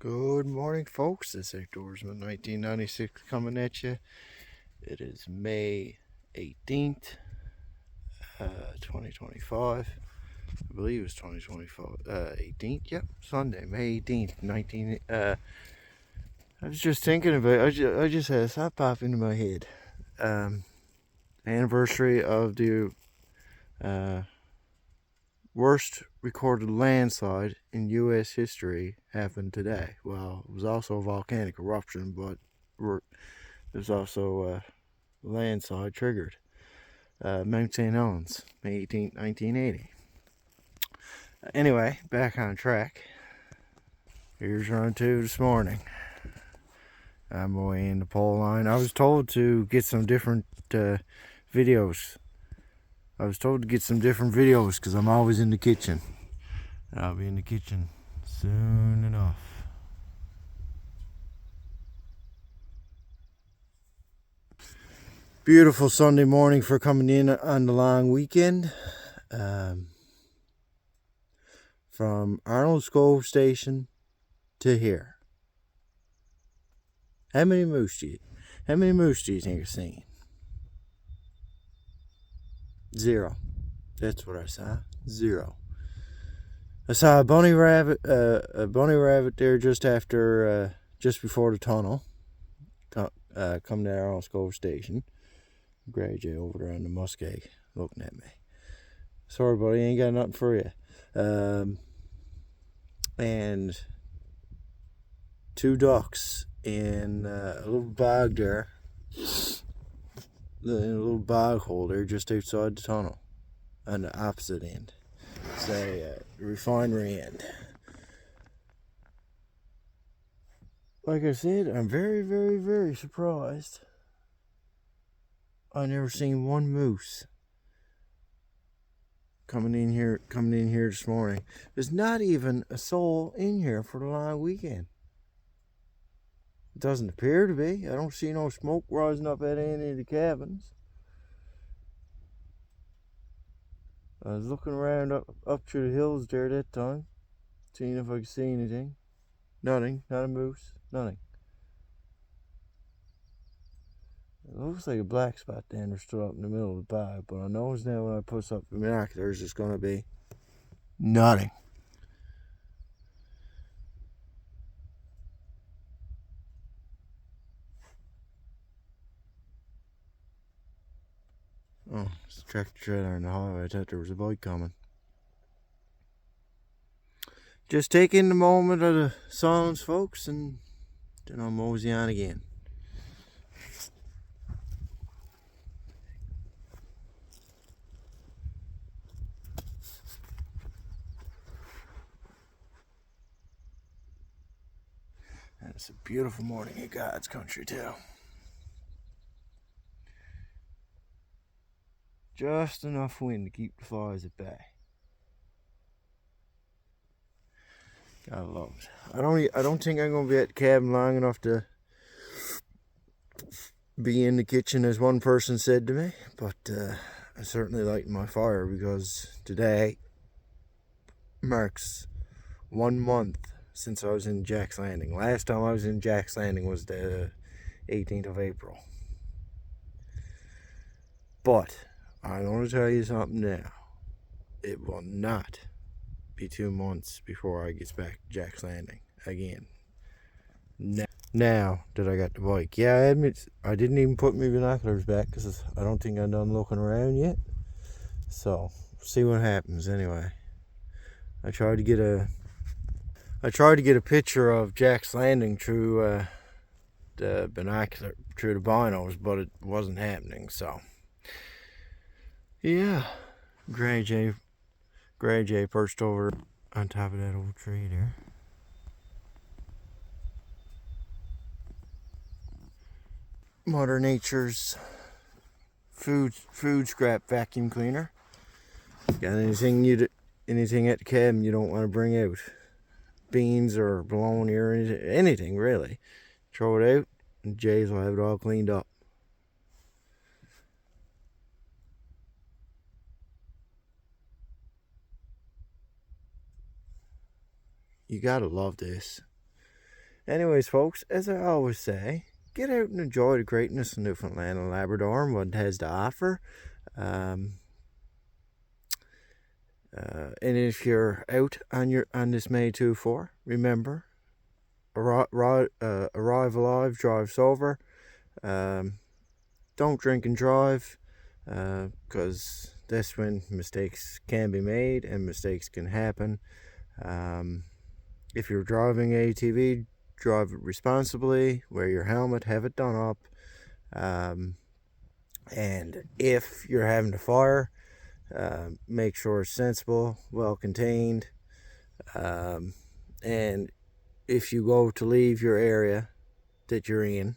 Good morning, folks. This is Outdoorsman 1996 coming at you. It is May 18th, 2025. I believe it's 2025. 18th, yep, Sunday, May 18th, 19. I was just thinking about it. I just had a thought pop into my head. Anniversary of the worst recorded landslide in U.S. history happened today. Well, it was also a volcanic eruption, but there's also a landslide triggered. Mount St. Helens, May 18th, 1980. Anyway, back on track. Here's run 2 this morning. I'm away in the pole line. I was told to get some different videos. Because I'm always in the kitchen. I'll be in the kitchen soon enough. Beautiful Sunday morning for coming in on the long weekend. From Arnold Cove Station to here. How many moose do you think are seen? 0. That's what I saw. 0. I saw a bunny rabbit there just before the tunnel. Coming to Arnold Cove Station. Gray Jay over there on the muskeg looking at me. Sorry, buddy, ain't got nothing for you. And 2 ducks in a little bog there. In a little bog hole there just outside the tunnel. On the opposite end. Say, refinery end. Like I said, I'm very, very, very surprised. I never seen one moose coming in here this morning. There's not even a soul in here for the long weekend. It doesn't appear to be. I don't see no smoke rising up at any of the cabins. I was looking around up through the hills there that time, seeing if I could see anything. Nothing. Not a moose. Nothing. It looks like a black spot down there stood up in the middle of the bog, but I knows now when I put up the binoculars it's going to be nothing. Oh, it's a tractor trailer on the highway. I thought there was a bike coming. Just take in the moment of the silence, folks, and then I'll mosey on again. And it's a beautiful morning in God's country, too. Just enough wind to keep the flies at bay. Gotta love it. I don't think I'm gonna be at the cabin long enough to be in the kitchen, as one person said to me, but I certainly light my fire because today marks 1 month since I was in Jack's Landing. Last time I was in Jack's Landing was the 18th of April. But I want to tell you something now. It will not be 2 months before I get back to Jack's Landing again. Now that I got the bike. Yeah, I admit I didn't even put my binoculars back because I don't think I'm done looking around yet. So, see what happens anyway. I tried to get a picture of Jack's Landing through the binocular, through the binos, but it wasn't happening, so. Yeah. Gray Jay perched over on top of that old tree there. Mother Nature's food scrap vacuum cleaner. Got anything at the cabin you don't want to bring out? Beans or bologna or anything really. Throw it out and Jay's will have it all cleaned up. You gotta love this. Anyways, folks, as I always say, get out and enjoy the greatness of Newfoundland and Labrador and what it has to offer. Um, and if you're out on this May 2-4, remember, arrive alive, drive sober. Don't drink and drive, because that's when mistakes can be made and mistakes can happen. If you're driving ATV, drive it responsibly, wear your helmet, have it done up. And if you're having a fire, make sure it's sensible, well contained. And if you go to leave your area that you're in,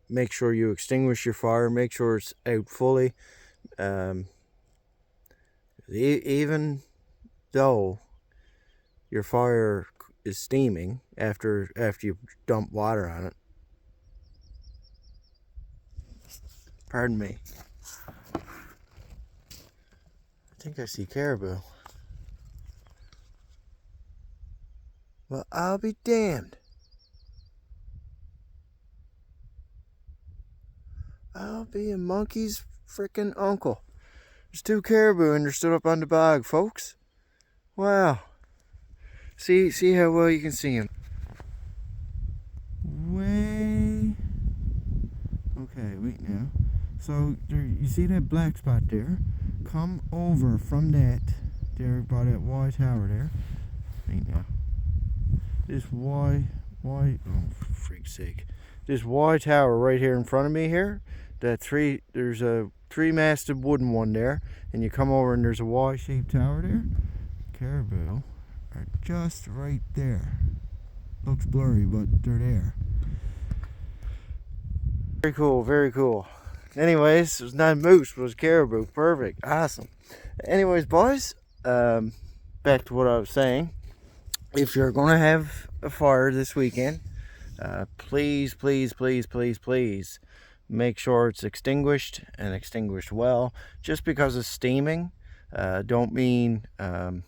make sure you extinguish your fire, make sure it's out fully. Even though your fire is steaming after you dump water on it. Pardon me. I think I see caribou. Well, I'll be damned. I'll be a monkey's frickin' uncle. There's 2 caribou and they're stood up on the bog, folks. Wow. See how well you can see them. Way. Okay, wait now. So there, you see that black spot there? Come over from that there by that Y tower there. Wait now. This Y, oh freak's sake. This Y tower right here in front of me here. There's a 3-masted wooden one there, and you come over and there's a Y-shaped tower there. Caribou are just right there. Looks blurry, but they're there. Very cool, very cool. Anyways, it was not a moose, but it was caribou. Perfect, awesome. Anyways, boys, back to what I was saying. If you're gonna have a fire this weekend, please make sure it's extinguished and extinguished well. Just because it's steaming, don't mean a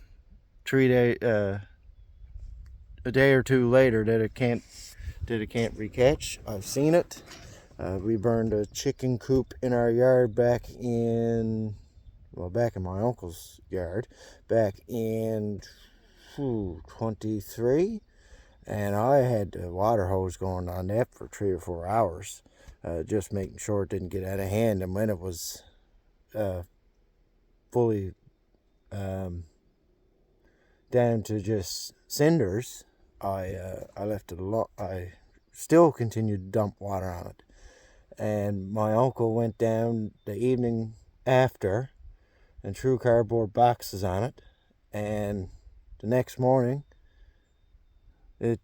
day or 2 later that it can't recatch. I've seen it. We burned a chicken coop in our yard back in my uncle's yard back in 23, and I had the water hose going on that for 3 or 4 hours, just making sure it didn't get out of hand. And when it was fully down to just cinders, I left it alone. I still continued to dump water on it, and my uncle went down the evening after and threw cardboard boxes on it, and the next morning there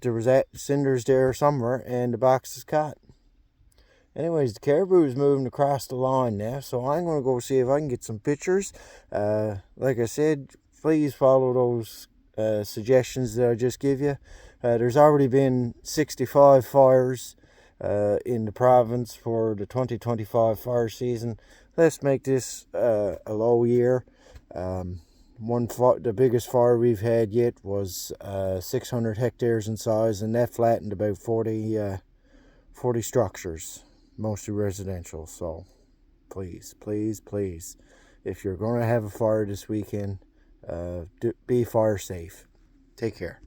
was cinders there somewhere, and the box is caught. Anyways, the caribou is moving across the line now, so I'm going to go see if I can get some pictures. Like I said, please follow those suggestions that I just give you. There's already been 65 fires in the province for the 2025 fire season. Let's make this a low year. The biggest fire we've had yet was 600 hectares in size, and that flattened about 40 structures, mostly residential. So please, if you're going to have a fire this weekend, be fire safe. Take care.